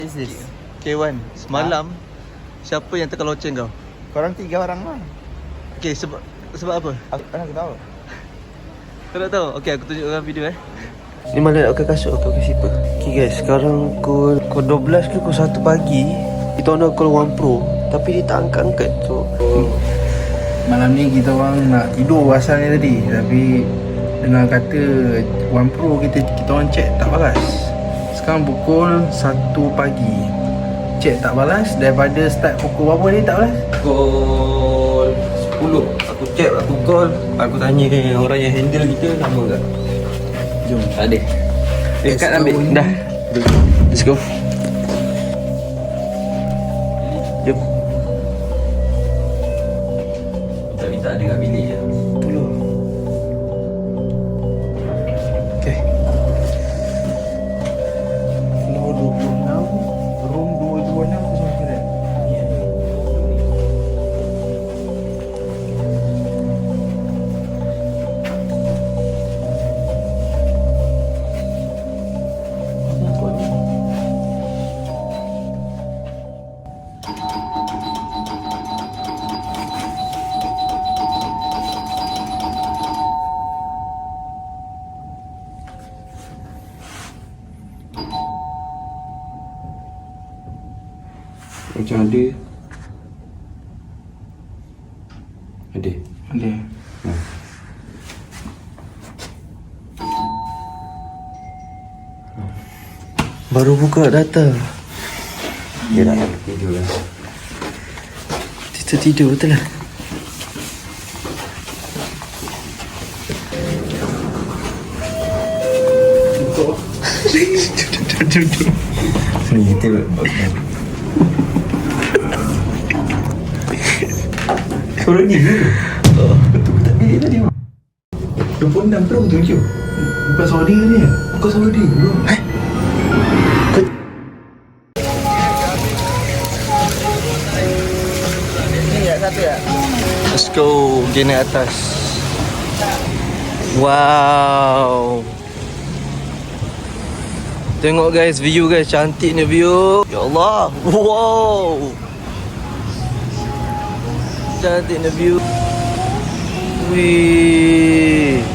Is this? K1. Semalam siapa yang tekan loceng kau? Korang 3 orang lah. Okay, sebab apa? Aku tahu. Kau tak tahu? Okay, aku tunjukkan video Ni malam nak pakai kasut atau pakai slipper. Okay guys, sekarang pukul 12 ke pukul 1 pagi. Kita nak call One Pro, tapi dia tak angkat-angkat. So Malam ni kita orang nak tidur asalnya tadi, tapi dengar kata One Pro kita orang check tak balas. Sekarang pukul 1 pagi, check tak balas. Daripada start pukul berapa ni tak balas? pukul 10 aku check, aku call, aku tanya orang yang handle kita nama tak? Jom. Tak ada. Dekat ambil. Dah. Let's go. Jom. Minta ada kat bilik je. 10. Okay. Floor 26, room 226 kosong kira. Macam ada. Ada. Ada. Baru buka data. Ya dah tidur lah. Kita tidur betul lah. Duduk. Sini kita okay. Suara ni ke? Betul tak bilik tadi mak? 26 belum 7. Bukan suara dia ni. Bukan suara dia bro. Let's go. Pergi naik atas. Wow. Tengok guys, view guys. Cantiknya view. Ya Allah. Wow. Cantiknya view. Wih.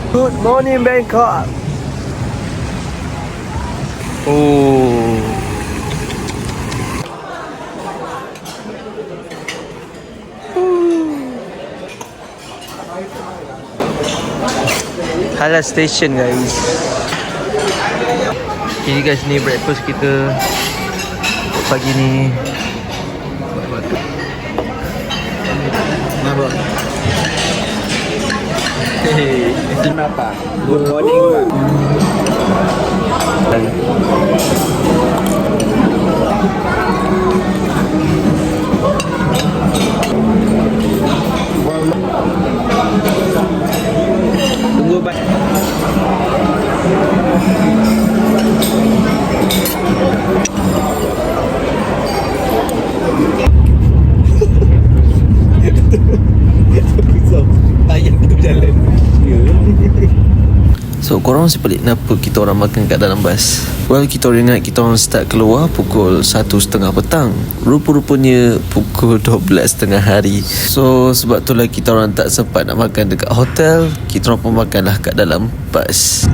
Good morning Bangkok. Oh. Halal Station guys. Okay guys, ni breakfast kita untuk pagi ni. Nampak? Hey, kenapa? Good morning Pak. Tunggu Pak. Ayam tu berjalan. So korang masih pelik kenapa kita orang makan kat dalam bas? Well, kita orang ingat kita orang start keluar pukul 1.30 petang. Rupa-rupanya pukul 12 tengah hari. So sebab itulah kita orang tak sempat nak makan dekat hotel. Kita orang pun makanlah kat dalam bas.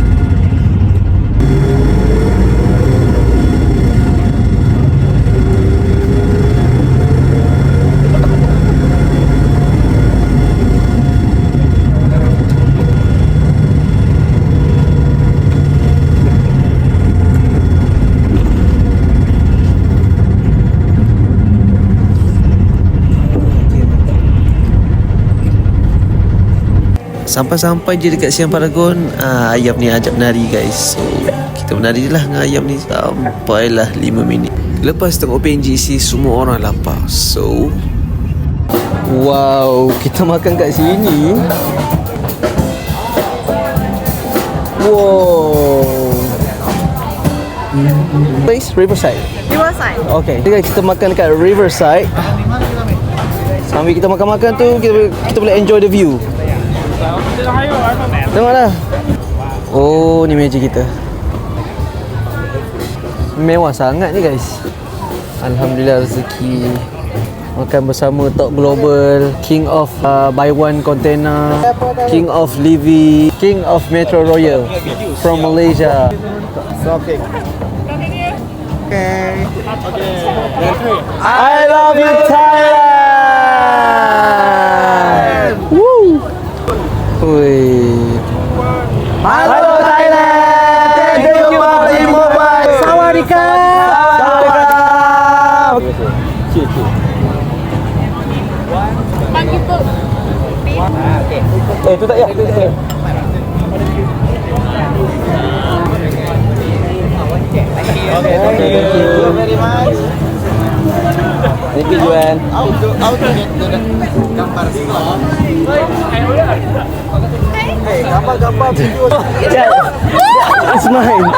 Sampai-sampai je dekat Siam Paragon, ayam ni ajak menari guys. So kita menari je lah dengan ayam ni sampailah 5 minit. Lepas tengok PNGC, semua orang lapar. So Wow, kita makan kat sini. Wow. Place Riverside. Riverside. Okay, jadi kita makan dekat Riverside. Sambil kita makan-makan tu, kita boleh enjoy the view. Tengoklah. Oh, ni meja kita. Mewah sangat ni guys. Alhamdulillah rezeki. Makan bersama Top Global, King of Buy One Container, King of Livy, King of Metro Royal from Malaysia. Okay. I love you Thailand. Woo. Hui. Hello Thailand. Thank you for the mobile. Sawadika. Itu tak ya? Okay, thank you very much. Thank you, Juan. Gambar semua. Hey, gambar video. It's mine.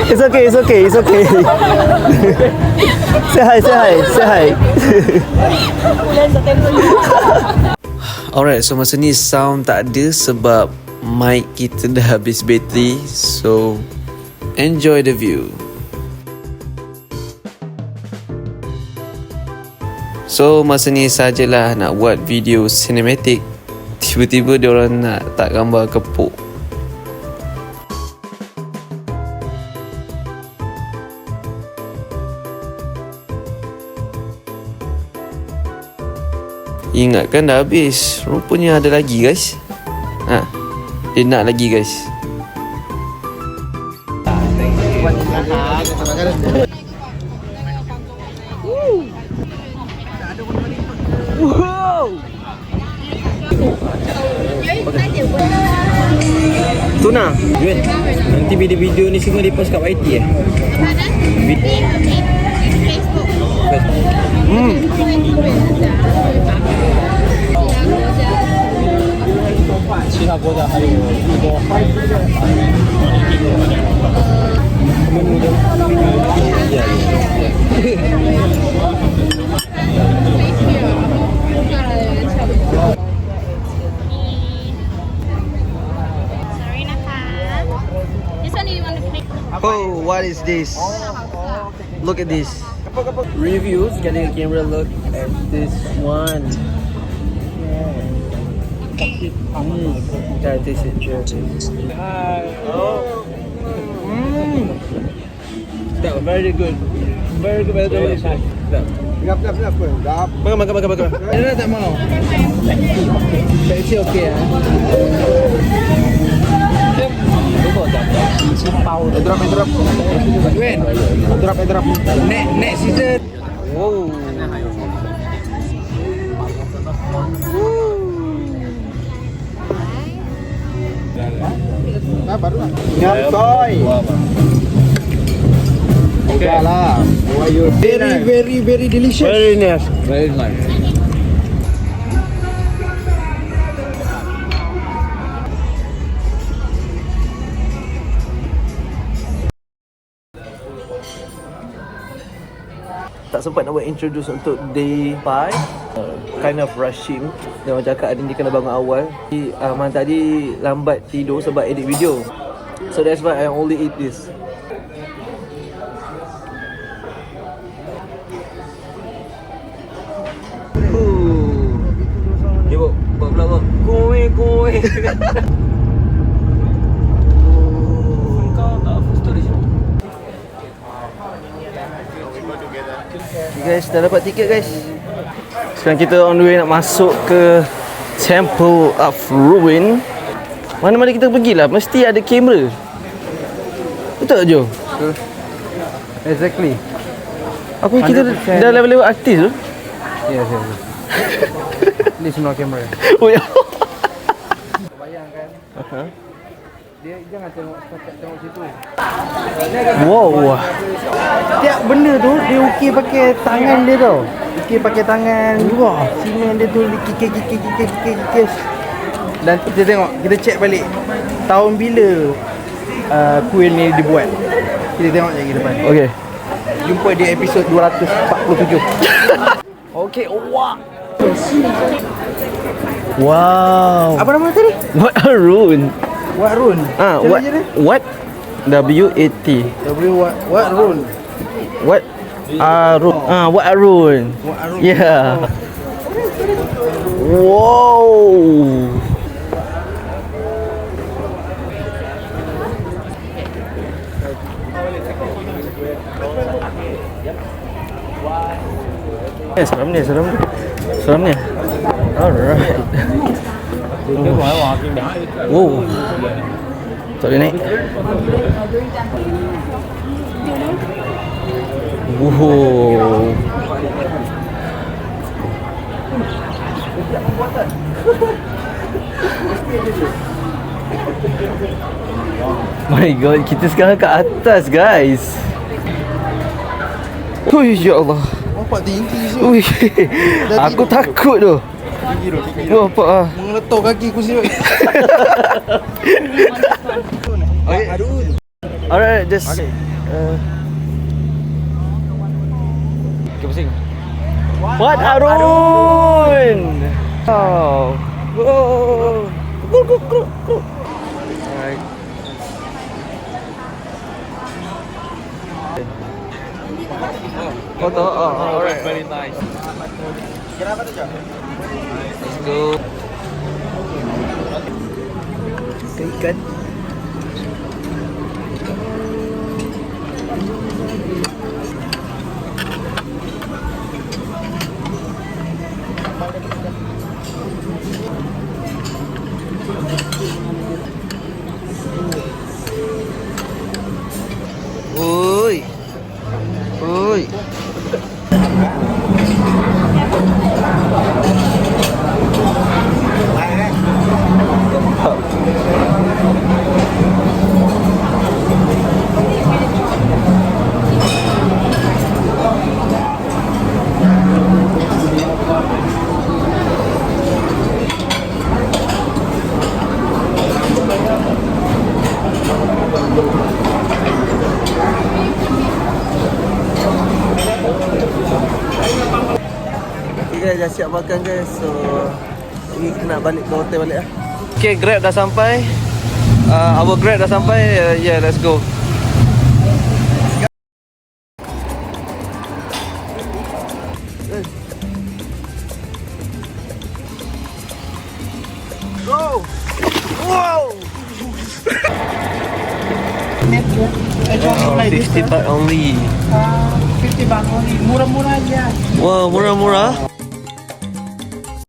It's okay. Say hi. Alright, so masa ni sound tak ada sebab mic kita dah habis bateri. So enjoy the view. So masa ni sajalah nak buat video cinematic, tiba-tiba diorang nak tak gambar kepuk. Ingatkan dah habis, rupanya ada lagi guys. Dia nak lagi guys. Tuna. Nanti video-video ni semua di-post kat YT eh? Sorry, Naka. This one you want to make? Oh, what is this? Look at this. Reviews, getting a camera look at this one. Try to taste it. That was very good. Very good. Makan. Dia tak mau. Saya okey ah. Drop. Next season. Wow. Nyantoy. Okay lah. Very delicious. Very nice. Tak sempat nak buat introduce untuk day 5. Kind of rushing. Dia orang cakap hari ni kena bangun awal. Aman tadi lambat tidur sebab edit video. So that's why I only eat this. Dia buat vlog. Kowe. Guys, dah dapat tiket guys. Sekarang kita on the way nak masuk ke Temple of Ruin. Mana-mana kita pergilah mesti ada kamera. Betul tak Jo? Betul. Exactly. Aku kita dah level-level artis tu. Yes. Please no camera. Oh ya. Bayangkan. Dia jangan tengok situ. Wow. Tiap benda tu dia ukir pakai tangan dia tau. Ukir pakai tangan. Wah, simen dia tu kikir. Dan kita tengok, kita check balik tahun bila kuil ni dibuat. Kita tengok je ke depan. Okey. Jumpa di episod 247. Okey, wah. Wow. Apa nama tadi? What a rune. What W-A-T. What roll? What Arun? What Arun? Yeah. Wow. Seram ni. Alright. Wow. Tak boleh naik. Wow. My god, kita sekarang kat atas, guys. Ui, ya Allah. Nampak tinggi je. Ui. Aku takut tu. Nampak ah. Mengeletup kaki aku siap. Alright, just What Arun? Oh. Whoa. Go. Alright. Foto. Alright. Very nice. Let's go. Ikan. Oi. Okay guys, dah siap makan guys. So ni kita nak balik ke hotel balik lah. Okay, Grab dah sampai. Our Grab dah sampai. Yeah, let's go. Go! Wow! 60 baht only. 50 baht only. Murah-murah aja. Wow, murah-murah.